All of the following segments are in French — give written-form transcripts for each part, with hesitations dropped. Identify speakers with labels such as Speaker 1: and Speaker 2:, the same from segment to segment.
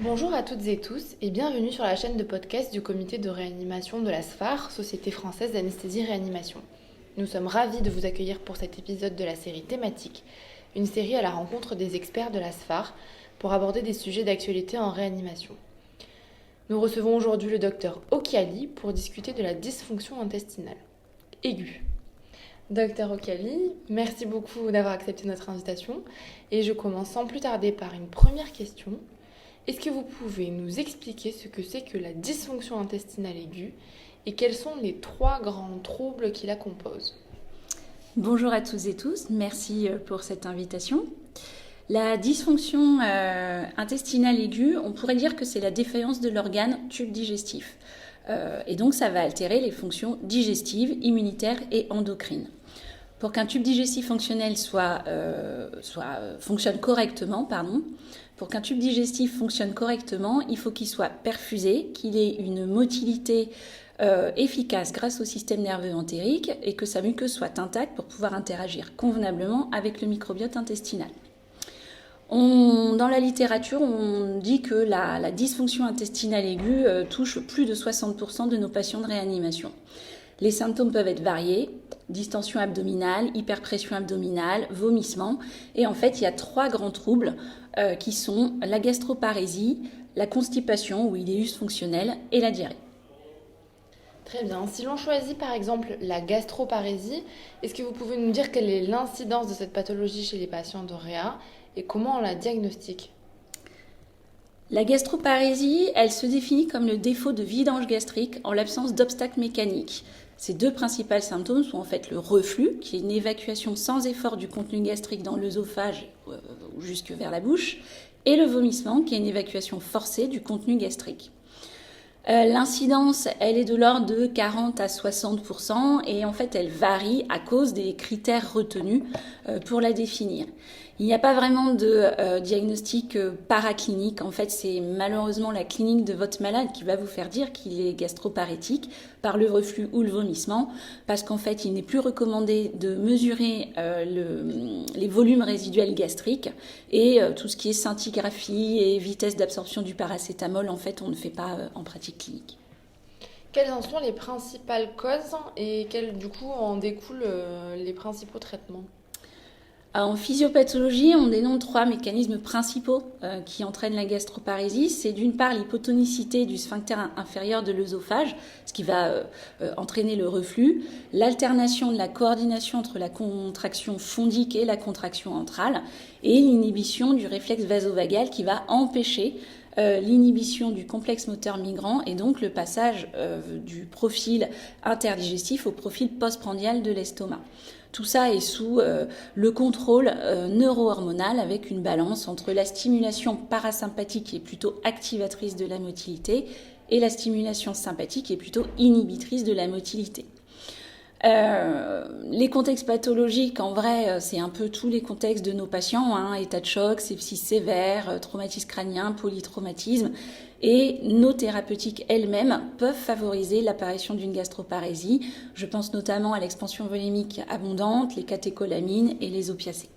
Speaker 1: Bonjour à toutes et tous et bienvenue sur la chaîne de podcast du comité de réanimation de la SFAR, Société française d'anesthésie-réanimation. Nous sommes ravis de vous accueillir pour cet épisode de la série thématique, une série à la rencontre des experts de la SFAR pour aborder des sujets d'actualité en réanimation. Nous recevons aujourd'hui le docteur Okiali pour discuter de la dysfonction intestinale aiguë. Docteur Okiali, merci beaucoup d'avoir accepté notre invitation et je commence sans plus tarder par une première question. Est-ce que vous pouvez nous expliquer ce que c'est que la dysfonction intestinale aiguë et quels sont les 3 grands troubles qui la composent?
Speaker 2: Bonjour à toutes et tous, merci pour cette invitation. La dysfonction intestinale aiguë, on pourrait dire que c'est la défaillance de l'organe tube digestif. Et donc ça va altérer les fonctions digestives, immunitaires et endocrines. Pour qu'un tube digestif fonctionnel fonctionne correctement, pour qu'un tube digestif fonctionne correctement, il faut qu'il soit perfusé, qu'il ait une motilité efficace grâce au système nerveux entérique et que sa muqueuse soit intacte pour pouvoir interagir convenablement avec le microbiote intestinal. Dans la littérature, on dit que la dysfonction intestinale aiguë touche plus de 60% de nos patients de réanimation. Les symptômes peuvent être variés, distension abdominale, hyperpression abdominale, vomissement. Et en fait, il y a 3 grands troubles qui sont la gastroparésie, la constipation ou iléus fonctionnel et la diarrhée.
Speaker 1: Très bien. Si l'on choisit par exemple la gastroparésie, est-ce que vous pouvez nous dire quelle est l'incidence de cette pathologie chez les patients de réa et comment on la diagnostique?
Speaker 2: La gastroparésie, elle se définit comme le défaut de vidange gastrique en l'absence d'obstacles mécaniques. Ces 2 principaux symptômes sont en fait le reflux, qui est une évacuation sans effort du contenu gastrique dans l'œsophage ou jusque vers la bouche, et le vomissement, qui est une évacuation forcée du contenu gastrique. L'incidence, elle est de l'ordre de 40 à 60% et en fait, elle varie à cause des critères retenus pour la définir. Il n'y a pas vraiment de diagnostic paraclinique. En fait, c'est malheureusement la clinique de votre malade qui va vous faire dire qu'il est gastroparétique par le reflux ou le vomissement, parce qu'en fait, il n'est plus recommandé de mesurer les volumes résiduels gastriques et tout ce qui est scintigraphie et vitesse d'absorption du paracétamol, en fait, on ne fait pas en pratique clinique.
Speaker 1: Quelles en sont les principales causes et quels du coup en découlent les principaux traitements?
Speaker 2: En physiopathologie, on dénombre 3 mécanismes principaux qui entraînent la gastroparésie. C'est d'une part l'hypotonicité du sphincter inférieur de l'œsophage, ce qui va entraîner le reflux, l'alternation de la coordination entre la contraction fondique et la contraction antrale, et l'inhibition du réflexe vasovagal qui va empêcher l'inhibition du complexe moteur migrant et donc le passage du profil interdigestif au profil postprandial de l'estomac. Tout ça est sous le contrôle neuro-hormonal avec une balance entre la stimulation parasympathique qui est plutôt activatrice de la motilité et la stimulation sympathique qui est plutôt inhibitrice de la motilité. Les contextes pathologiques, en vrai, c'est un peu tous les contextes de nos patients, état de choc, sepsis sévère, traumatisme crânien, polytraumatisme. Et nos thérapeutiques elles-mêmes peuvent favoriser l'apparition d'une gastroparésie. Je pense notamment à l'expansion volémique abondante, les catécholamines et les opiacés.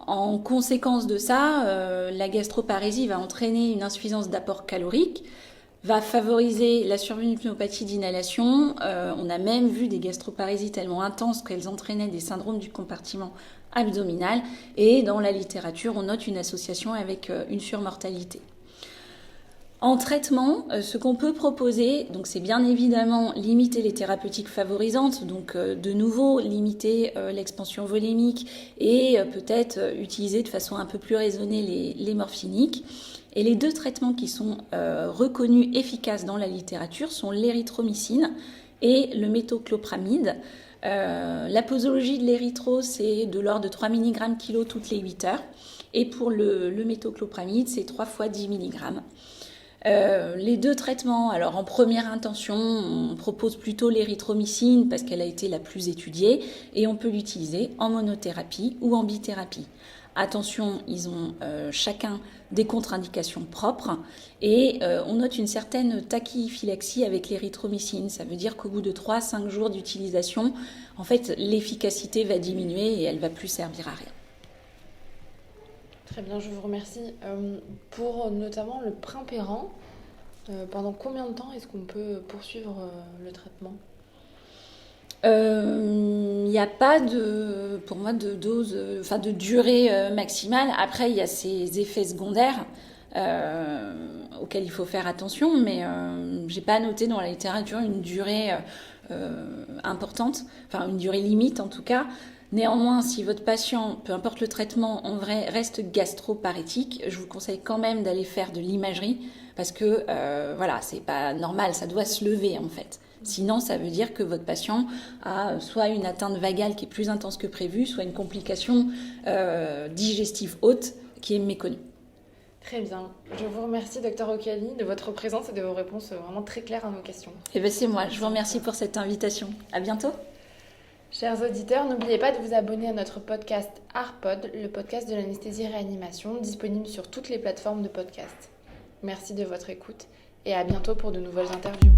Speaker 2: En conséquence de ça, la gastroparésie va entraîner une insuffisance d'apport calorique, va favoriser la survenue d'une pneumopathie d'inhalation. On a même vu des gastroparésies tellement intenses qu'elles entraînaient des syndromes du compartiment abdominal. Et dans la littérature, on note une association avec une surmortalité. En traitement, ce qu'on peut proposer, donc c'est bien évidemment limiter les thérapeutiques favorisantes, donc de nouveau limiter l'expansion volémique et peut-être utiliser de façon un peu plus raisonnée les morphiniques. Et les 2 traitements qui sont reconnus efficaces dans la littérature sont l'érythromycine et le métoclopramide. La posologie de l'érythro, c'est de l'ordre de 3 mg kg toutes les 8 heures. Et pour le métoclopramide, c'est 3 fois 10 mg. Les 2 traitements, alors en première intention, on propose plutôt l'érythromycine parce qu'elle a été la plus étudiée et on peut l'utiliser en monothérapie ou en bithérapie. Attention, ils ont chacun des contre-indications propres et on note une certaine tachyphylaxie avec l'érythromycine. Ça veut dire qu'au bout de 3 à 5 jours d'utilisation, en fait, l'efficacité va diminuer et elle ne va plus servir à rien.
Speaker 1: Très bien, je vous remercie. Pour notamment le Primperan, pendant combien de temps est-ce qu'on peut poursuivre le traitement ?
Speaker 2: Il n'y a pas pour moi de dose, de durée maximale. Après, il y a ces effets secondaires auxquels il faut faire attention, mais j'ai pas noté dans la littérature une durée importante, enfin une durée limite en tout cas. Néanmoins, si votre patient, peu importe le traitement, en vrai reste gastroparétique, je vous conseille quand même d'aller faire de l'imagerie parce que c'est pas normal, ça doit se lever en fait. Sinon, ça veut dire que votre patient a soit une atteinte vagale qui est plus intense que prévu, soit une complication digestive haute qui est méconnue.
Speaker 1: Très bien. Je vous remercie, Dr Occhiali, de votre présence et de vos réponses vraiment très claires à nos questions.
Speaker 2: Et bien, c'est moi. Je vous remercie pour cette invitation. À bientôt.
Speaker 1: Chers auditeurs, n'oubliez pas de vous abonner à notre podcast ARPod, le podcast de l'anesthésie-réanimation, disponible sur toutes les plateformes de podcast. Merci de votre écoute et à bientôt pour de nouvelles interviews.